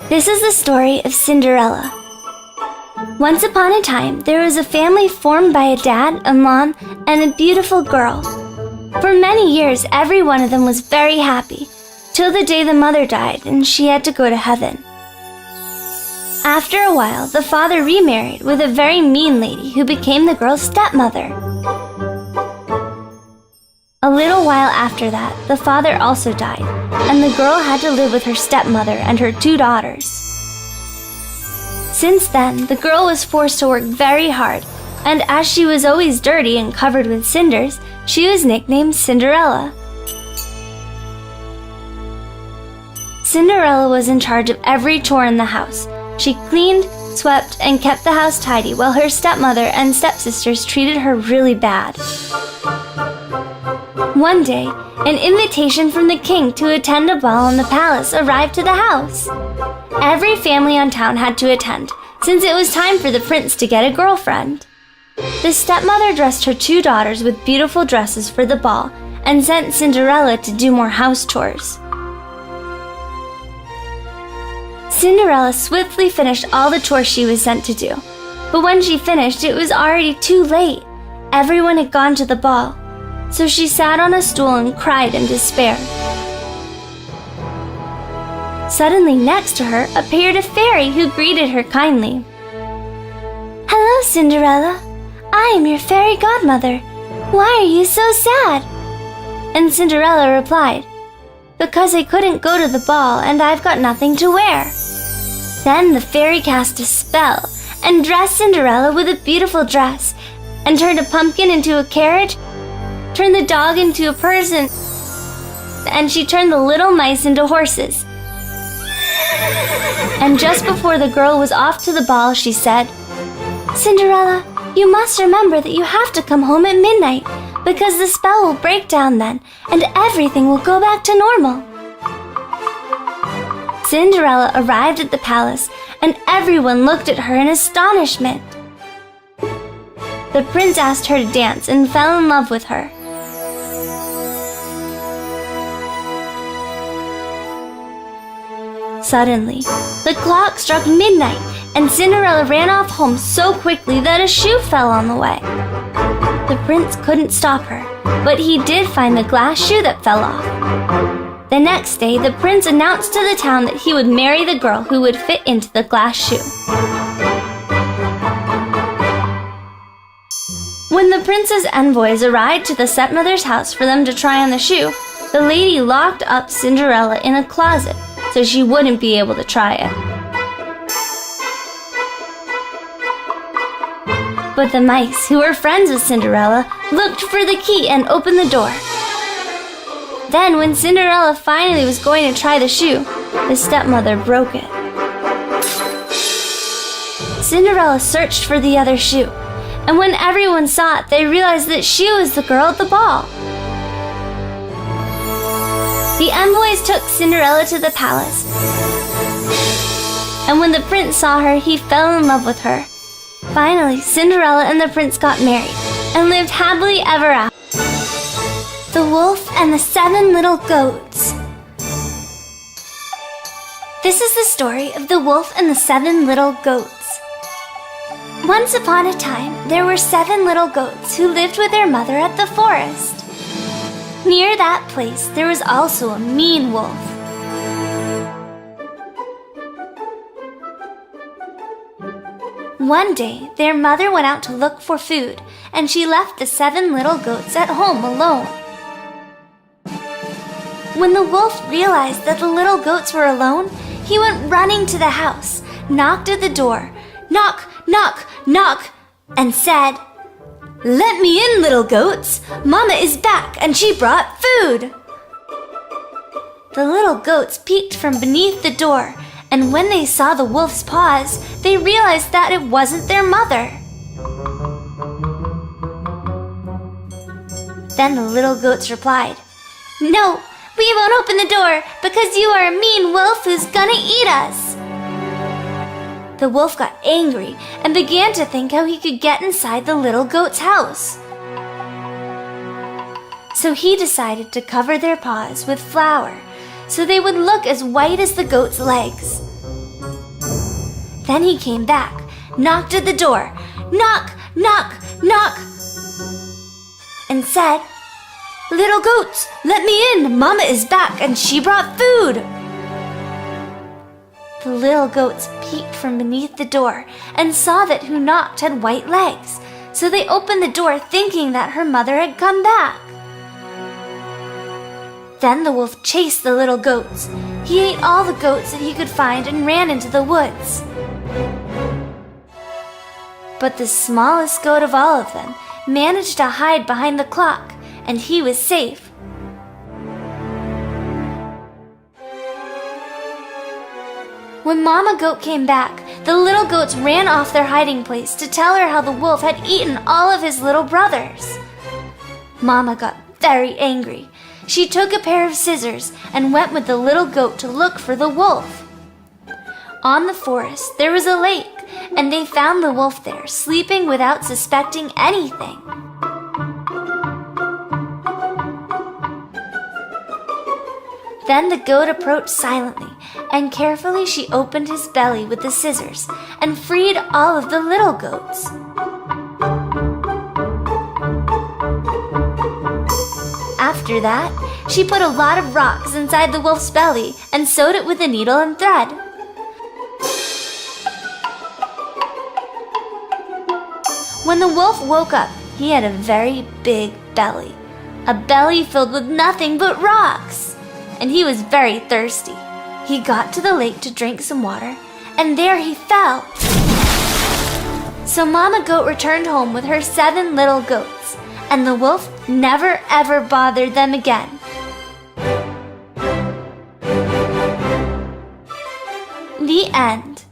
This is the story of Cinderella. Once upon a time, there was a family formed by a dad, a mom, and a beautiful girl. For many years, every one of them was very happy, till the day the mother died and she had to go to heaven. After a while, the father remarried with a very mean lady who became the girl's stepmother. A little while after that, the father also died, and the girl had to live with her stepmother and her 2 daughters. Since then, the girl was forced to work very hard, and as she was always dirty and covered with cinders, she was nicknamed Cinderella. Cinderella was in charge of every chore in the house. She cleaned, swept, and kept the house tidy while her stepmother and stepsisters treated her really bad. One day, an invitation from the king to attend a ball in the palace arrived to the house. Every family on town had to attend, since it was time for the prince to get a girlfriend. The stepmother dressed her 2 daughters with beautiful dresses for the ball and sent Cinderella to do more house chores. Cinderella swiftly finished all the chores she was sent to do, but when she finished, it was already too late. Everyone had gone to the ball, so she sat on a stool and cried in despair. Suddenly next to her appeared a fairy who greeted her kindly. "Hello, Cinderella. I am your fairy godmother. Why are you so sad?" And Cinderella replied, "Because I couldn't go to the ball and I've got nothing to wear." Then the fairy cast a spell and dressed Cinderella with a beautiful dress and turned a pumpkin into a carriage, turned the dog into a person, and she turned the little mice into horses. And just before the girl was off to the ball, she said, "Cinderella, you must remember that you have to come home at midnight, because the spell will break down then, and everything will go back to normal." Cinderella arrived at the palace, and everyone looked at her in astonishment. The prince asked her to dance and fell in love with her. Suddenly, the clock struck midnight, and Cinderella ran off home so quickly that a shoe fell on the way. The prince couldn't stop her, but he did find the glass shoe that fell off. The next day, the prince announced to the town that he would marry the girl who would fit into the glass shoe. When the prince's envoys arrived to the stepmother's house for them to try on the shoe, the lady locked up Cinderella in a closet so she wouldn't be able to try it. But the mice, who were friends with Cinderella, looked for the key and opened the door. Then, when Cinderella finally was going to try the shoe, the stepmother broke it. Cinderella searched for the other shoe, and when everyone saw it, they realized that she was the girl at the ball. The envoys took Cinderella to the palace, and when the prince saw her, he fell in love with her. Finally, Cinderella and the prince got married and lived happily ever after. The Wolf and the 7 Little Goats. This is the story of the wolf and the 7 little goats. Once upon a time, there were 7 little goats who lived with their mother at the forest. Near that place, there was also a mean wolf. One day, their mother went out to look for food, and she left the 7 little goats at home alone. When the wolf realized that the little goats were alone, he went running to the house, knocked at the door, knock, knock, knock, and said, "Let me in, little goats. Mama is back and she brought food." The little goats peeked from beneath the door, and when they saw the wolf's paws, they realized that it wasn't their mother. Then the little goats replied, "No, we won't open the door because you are a mean wolf who's gonna eat us." The wolf got angry and began to think how he could get inside the little goat's house. So he decided to cover their paws with flour so they would look as white as the goat's legs. Then he came back, knocked at the door, knock, knock, knock, and said, "Little goats, let me in! Mama is back and she brought food!" The little goats peeked from beneath the door and saw that who knocked had white legs, so they opened the door thinking that her mother had come back. Then the wolf chased the little goats. He ate all the goats that he could find and ran into the woods. But the smallest goat of all of them managed to hide behind the clock, and he was safe. When Mama Goat came back, the little goats ran off their hiding place to tell her how the wolf had eaten all of his little brothers. Mama got very angry. She took a pair of scissors and went with the little goat to look for the wolf. On the forest, there was a lake, and they found the wolf there, sleeping without suspecting anything. Then the goat approached silently, and carefully she opened his belly with the scissors and freed all of the little goats. After that, she put a lot of rocks inside the wolf's belly and sewed it with a needle and thread. When the wolf woke up, he had a very big belly, a belly filled with nothing but rocks, and he was very thirsty. He got to the lake to drink some water, and there he fell. So Mama Goat returned home with her 7 little goats, and the wolf never ever bothered them again. The end.